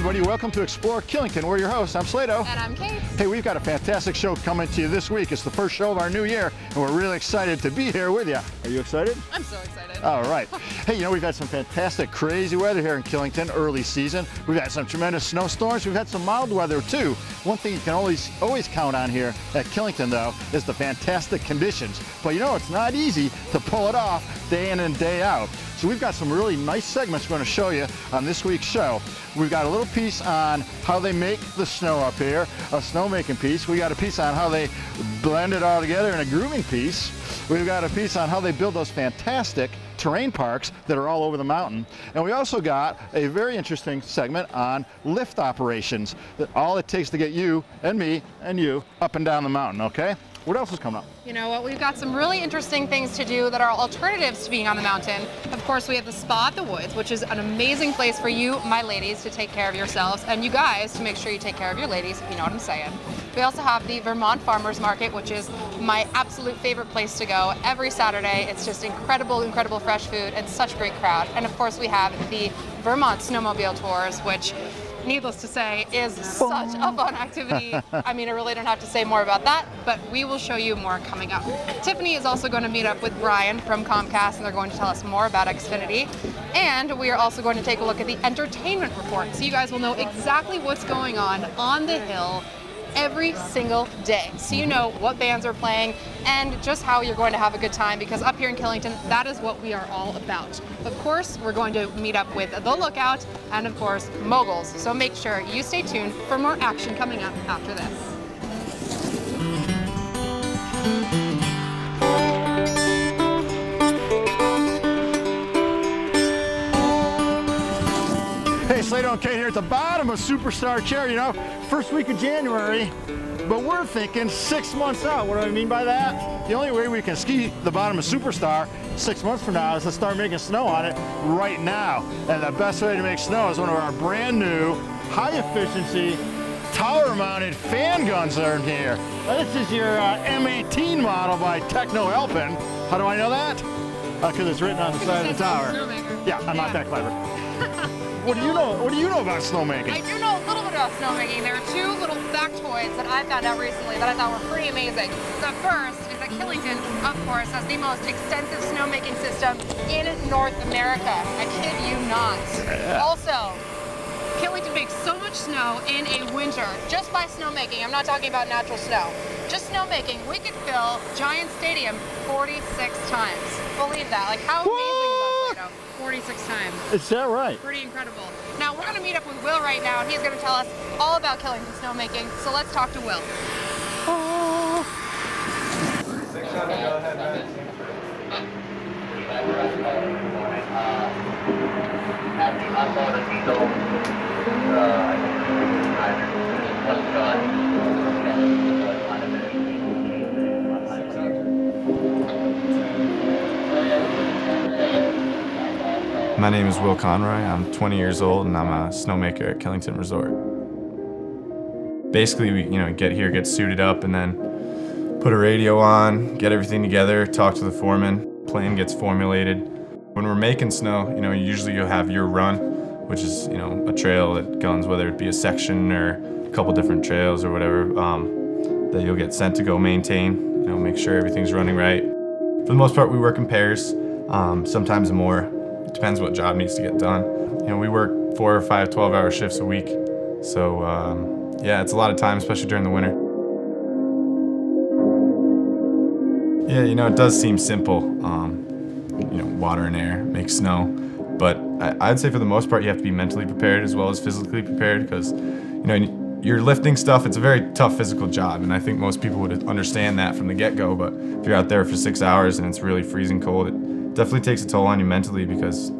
everybody, welcome to Explore Killington. We're your hosts. I'm Slado. And I'm Kate. Hey, we've got a fantastic show coming to you this week. It's the first show of our new year, and we're really excited to be here with you. Are you excited? I'm so excited. All right. Hey, you know, we've had some fantastic, crazy weather here in Killington early season. We've had some tremendous snowstorms. We've had some mild weather, too. One thing you can always count on here at Killington, though, is the fantastic conditions. But, you know, it's not easy to pull it off day in and day out. So we've got some really nice segments we're going to show you on this week's show. We've got a little piece on how they make the snow up here, a snowmaking piece. We got a piece on how they blend it all together in a grooming piece. We've got a piece on how they build those fantastic terrain parks that are all over the mountain. And we also got a very interesting segment on lift operations, that all it takes to get you and me and you up and down the mountain, okay? What else is coming up? You know what, we've got some really interesting things to do that are alternatives to being on the mountain. Of course, we have the Spa at the Woods, which is an amazing place for you, my ladies, to take care of yourselves, and you guys to make sure you take care of your ladies, if you know what I'm saying. We also have the Vermont Farmers Market, which is my absolute favorite place to go every Saturday. It's just incredible, incredible fresh food and such great crowd. And of course, we have the Vermont Snowmobile Tours, which, needless to say, is such a fun activity. I mean, I really don't have to say more about that, but we will show you more coming up. Tiffany is also going to meet up with Brian from Comcast, and they're going to tell us more about Xfinity. And we are also going to take a look at the entertainment report, so you guys will know exactly what's going on the hill every single day, so you know what bands are playing and just how you're going to have a good time, because up here in Killington, that is what we are all about. Of course, we're going to meet up with The Lookout and, of course, Moguls, so make sure you stay tuned for more action coming up after this. Hey, Slado and Kate here at the bottom of Superstar Chair, you know, first week of January, but we're thinking 6 months out. What do I mean by that? The only way we can ski the bottom of Superstar 6 months from now is to start making snow on it right now. And the best way to make snow is one of our brand new, high efficiency, tower mounted fan guns that are in here. Now, this is your M18 model by Techno Alpin. How do I know that? Because it's written on the side of the tower. Yeah, I'm not that clever. What do you know? What do you know about snowmaking? I do know a little bit about snowmaking. There are two little factoids that I found out recently that I thought were pretty amazing. The first is that Killington, of course, has the most extensive snowmaking system in North America. I kid you not. Yeah. Also, Killington makes so much snow in a winter just by snowmaking. I'm not talking about natural snow. Just snowmaking, we could fill Giant Stadium 46 times. Believe that. Like, how amazing is that, Slado? 46 times. Is that right? Pretty incredible. Now, we're going to meet up with Will right now, and he's going to tell us all about Killington snowmaking. So let's talk to Will. Oh. 600, go ahead, man. My name is Will Conroy. I'm 20 years old and I'm a snowmaker at Killington Resort. Basically, we get here, get suited up, and then put a radio on, get everything together, talk to the foreman, plan gets formulated. When we're making snow, usually you'll have your run, which is a trail that guns, whether it be a section or a couple different trails or whatever, that you'll get sent to go maintain, make sure everything's running right. For the most part, we work in pairs, sometimes more. It depends what job needs to get done. We work 4 or 5 12-hour shifts a week. So yeah, it's a lot of time, especially during the winter. Yeah, it does seem simple. Water and air make snow. But I'd say for the most part, you have to be mentally prepared as well as physically prepared, because you're lifting stuff. It's a very tough physical job, and I think most people would understand that from the get-go. But if you're out there for 6 hours and it's really freezing cold, it definitely takes a toll on you mentally, because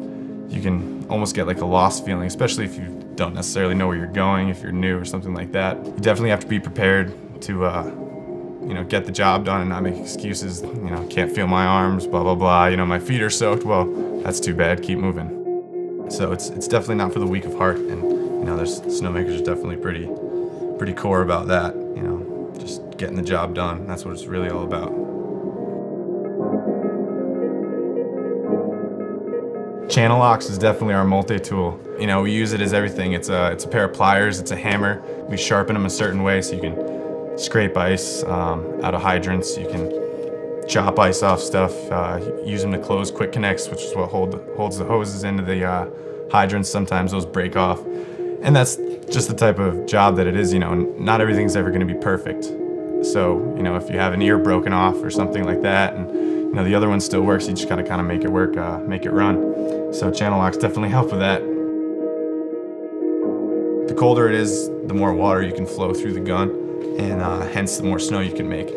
you can almost get like a lost feeling, especially if you don't necessarily know where you're going, if you're new or something like that. You definitely have to be prepared to get the job done and not make excuses. Can't feel my arms, blah, blah, blah. My feet are soaked. Well, that's too bad. Keep moving. So it's definitely not for the weak of heart. And, there's snowmakers are definitely pretty core about that. Just getting the job done. That's what it's really all about. Channel locks is definitely our multi-tool. You know, we use it as everything. It's a pair of pliers, it's a hammer. We sharpen them a certain way so you can scrape ice out of hydrants. You can chop ice off stuff, use them to close quick connects, which is what holds the hoses into the hydrants. Sometimes those break off. And that's just the type of job that it is, you know, and not everything's ever gonna be perfect. So, you know, if you have an ear broken off or something like that, and you know, the other one still works, you just gotta kind of make it work, make it run. So channel locks definitely help with that. The colder it is, the more water you can flow through the gun, and hence the more snow you can make.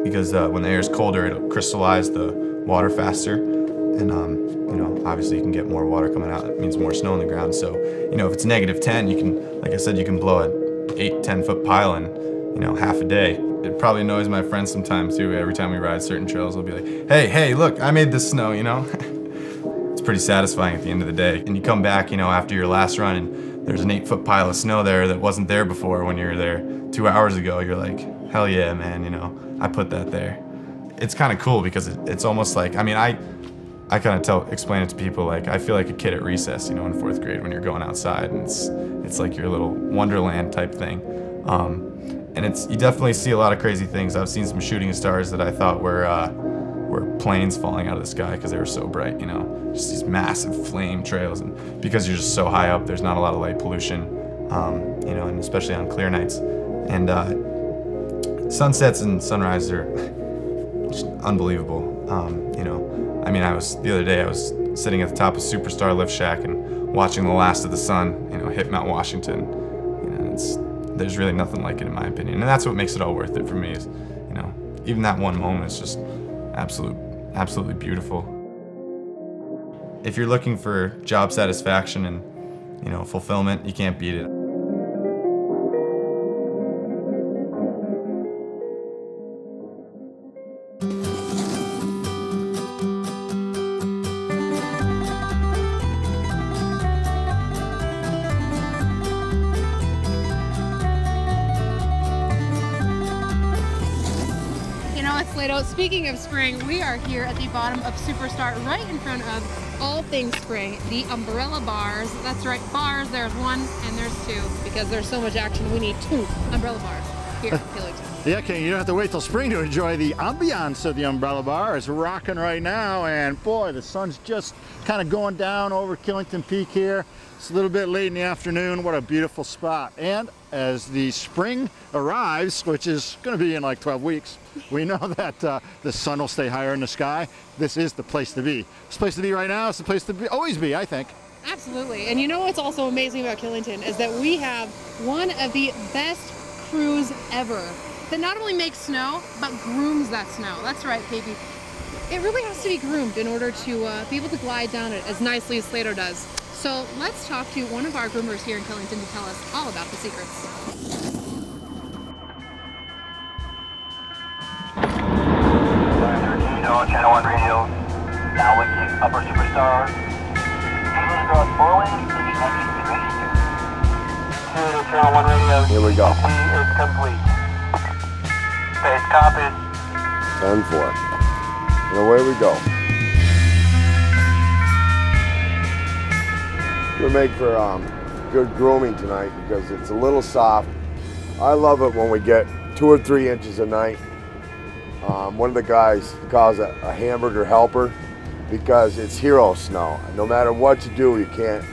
Because when the air is colder, it'll crystallize the water faster, and you know, obviously you can get more water coming out. It means more snow on the ground. So, you know, if it's -10, you can, like I said, you can blow an 8-10 foot pile in, you know, half a day. It probably annoys my friends sometimes too. Every time we ride certain trails, they'll be like, hey, look, I made this snow, you know? It's pretty satisfying at the end of the day. And you come back, you know, after your last run and there's an 8-foot pile of snow there that wasn't there before when you were there 2 hours ago. You're like, hell yeah, man, you know, I put that there. It's kind of cool because it's almost like, I mean, I kind of explain it to people like I feel like a kid at recess, you know, in 4th grade when you're going outside, and it's like your little wonderland type thing. And you definitely see a lot of crazy things. I've seen some shooting stars that I thought were planes falling out of the sky because they were so bright, you know, just these massive flame trails. And because you're just so high up, there's not a lot of light pollution, you know, and especially on clear nights. And sunsets and sunrises are just unbelievable. You know, I mean, the other day I was sitting at the top of Superstar Lift Shack and watching the last of the sun, you know, hit Mount Washington. You know, there's really nothing like it in my opinion, and that's what makes it all worth it for me. Is, you know, even that one moment is just absolutely beautiful. If you're looking for job satisfaction and, you know, fulfillment, you can't beat it. Slado, speaking of spring, we are here at the bottom of Superstar, right in front of all things spring, the umbrella bars. That's right, bars, there's one and there's two, because there's so much action, we need 2 umbrella bars here in Killington. Yeah, King, you don't have to wait till spring to enjoy the ambiance of the umbrella bar. It's rocking right now, and boy, the sun's just kind of going down over Killington Peak here. It's a little bit late in the afternoon. What a beautiful spot. And as the spring arrives, which is going to be in like 12 weeks, we know that the sun will stay higher in the sky. This is the place to be. This place to be right now is the place to always be, I think. Absolutely. And you know what's also amazing about Killington is that we have one of the best crews ever that not only makes snow, but grooms that snow. That's right, baby. It really has to be groomed in order to be able to glide down it as nicely as Slado does. So let's talk to one of our groomers here in Killington to tell us all about the secrets. Channel 1 radio, now linking Upper Superstar. England across 4 lanes, taking 19 degrees. To Channel 1 radio, here we go. C is complete. Space copied. 10-4. And away we go. We'll make for good grooming tonight because it's a little soft. I love it when we get 2 or 3 inches a night. One of the guys calls it a hamburger helper because it's hero snow. No matter what you do, you can't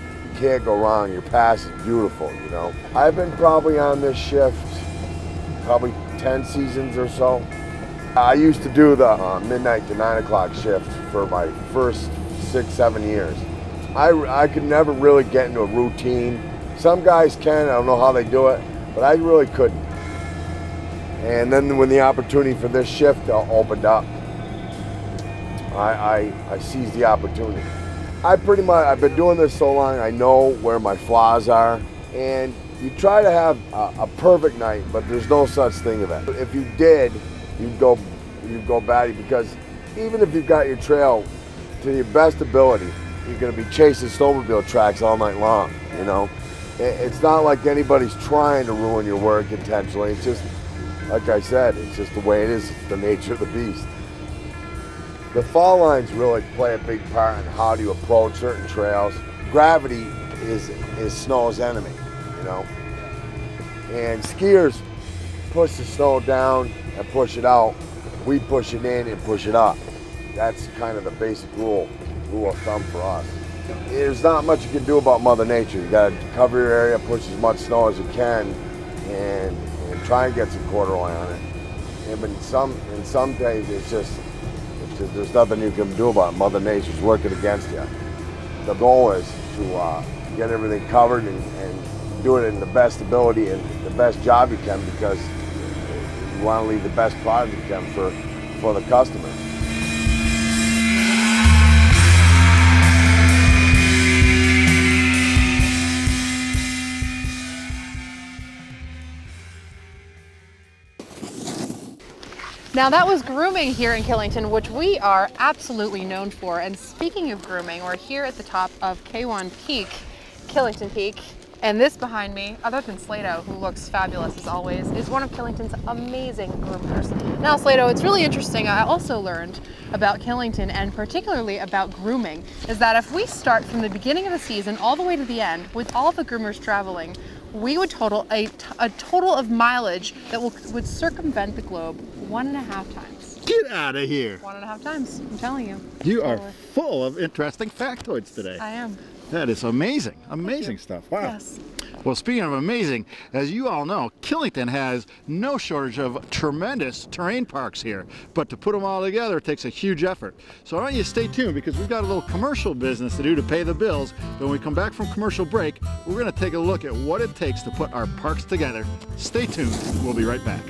go wrong. Your pass is beautiful, you know. I've been probably on this shift probably 10 seasons or so. I used to do the midnight to 9 o'clock shift for my first 6-7 years. I could never really get into a routine. Some guys can, I don't know how they do it, but I really couldn't. And then when the opportunity for this shift opened up, I seized the opportunity. I've been doing this so long, I know where my flaws are. And you try to have a perfect night, but there's no such thing as that. If you did, you'd go batty, because even if you've got your trail to your best ability, you're gonna be chasing snowmobile tracks all night long, you know? It's not like anybody's trying to ruin your work intentionally. It's just, like I said, it's just the way it is. It's the nature of the beast. The fall lines really play a big part in how do you approach certain trails. Gravity is snow's enemy, you know. And skiers push the snow down and push it out. We push it in and push it up. That's kind of the basic rule of thumb for us. There's not much you can do about Mother Nature. You gotta cover your area, push as much snow as you can, and try and get some corduroy on it. And in some days, it's just there's nothing you can do about it. Mother Nature's working against you. The goal is to get everything covered and do it in the best ability and the best job you can, because you want to leave the best product you can for the customer. Now that was grooming here in Killington, which we are absolutely known for. And speaking of grooming, we're here at the top of K1 Peak, Killington Peak. And this behind me, other than Slado, who looks fabulous as always, is one of Killington's amazing groomers. Now Slado, it's really interesting. I also learned about Killington, and particularly about grooming, is that if we start from the beginning of the season all the way to the end with all the groomers traveling, we would total a total of mileage that would circumvent the globe 1.5 times. Get out of here. 1.5 times, I'm telling you. You are full of interesting factoids today. I am. That is amazing. Amazing stuff. Wow. Yes. Well, speaking of amazing, as you all know, Killington has no shortage of tremendous terrain parks here. But to put them all together takes a huge effort. So I want you to stay tuned, because we've got a little commercial business to do to pay the bills. But when we come back from commercial break, we're going to take a look at what it takes to put our parks together. Stay tuned. We'll be right back.